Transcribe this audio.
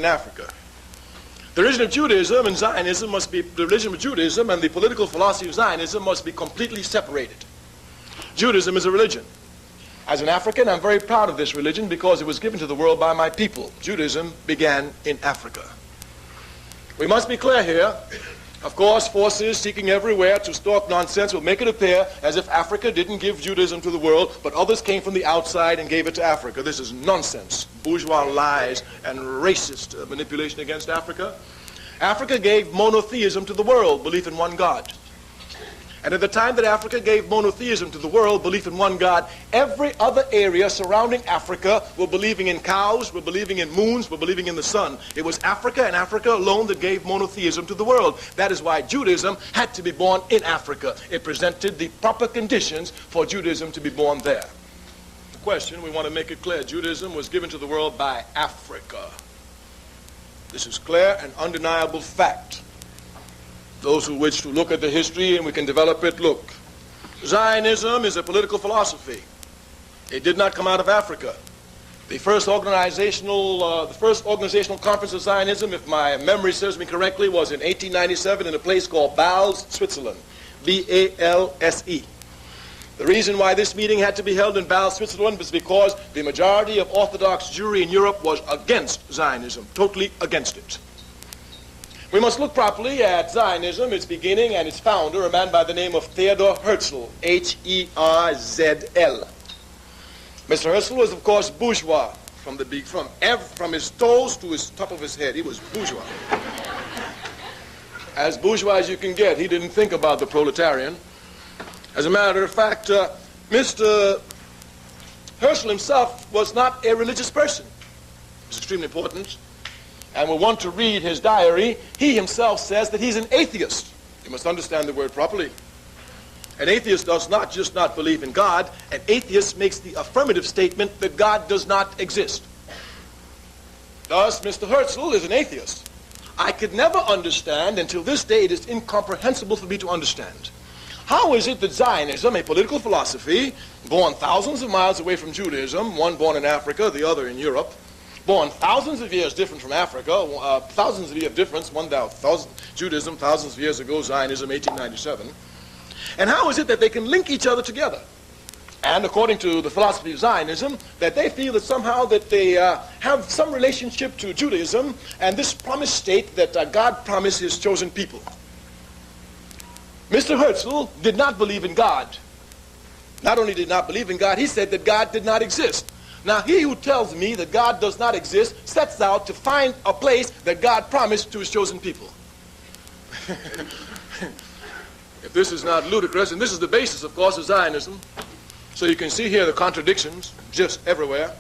in Africa. The religion of Judaism and Zionism must be, the religion of Judaism and the political philosophy of Zionism must be completely separated. Judaism is a religion. As an African, I'm very proud of this religion because it was given to the world by my people. Judaism began in Africa. We must be clear here. Of course, forces seeking everywhere to stalk nonsense will make it appear as if Africa didn't give Judaism to the world, but others came from the outside and gave it to Africa. This is nonsense, bourgeois lies, and racist manipulation against Africa. Africa gave monotheism to the world, belief in one God. And at the time that Africa gave monotheism to the world, belief in one God, every other area surrounding Africa were believing in cows, were believing in moons, were believing in the sun. It was Africa and Africa alone that gave monotheism to the world. That is why Judaism had to be born in Africa. It presented the proper conditions for Judaism to be born there. The question, we want to make it clear, Judaism was given to the world by Africa. This is clear and undeniable fact. Those who wish to look at the history and we can develop it, look. Zionism is a political philosophy. It did not come out of Africa. The first organizational conference of Zionism, if my memory serves me correctly, was in 1897 in a place called Bâle, Switzerland. B-A-L-S-E. The reason why this meeting had to be held in Bâle, Switzerland was because the majority of Orthodox Jewry in Europe was against Zionism, totally against it. We must look properly at Zionism, its beginning, and its founder, a man by the name of Theodor Herzl, H-E-R-Z-L. Mr. Herzl was, of course, bourgeois from his toes to his top of his head. He was bourgeois. As bourgeois as you can get. He didn't think about the proletarian. As a matter of fact, Mr. Herzl himself was not a religious person. It's extremely important. And we want to read his diary. He himself says that he's an atheist. You must understand the word properly. An atheist does not just not believe in God. An atheist makes the affirmative statement that God does not exist. Thus, Mr. Herzl is an atheist. I could never understand, until this day it is incomprehensible for me to understand. How is it that Zionism, a political philosophy, born thousands of miles away from Judaism, one born in Africa, the other in Europe, born thousands of years different from Africa, thousands of years of difference, Judaism thousands of years ago, Zionism 1897. And how is it that they can link each other together? And according to the philosophy of Zionism, that they feel that somehow that they have some relationship to Judaism and this promised state that God promised his chosen people. Mr. Herzl did not believe in God. Not only did not believe in God, he said that God did not exist. Now, he who tells me that God does not exist sets out to find a place that God promised to his chosen people. If this is not ludicrous, and this is the basis, of course, of Zionism, so you can see here the contradictions just everywhere.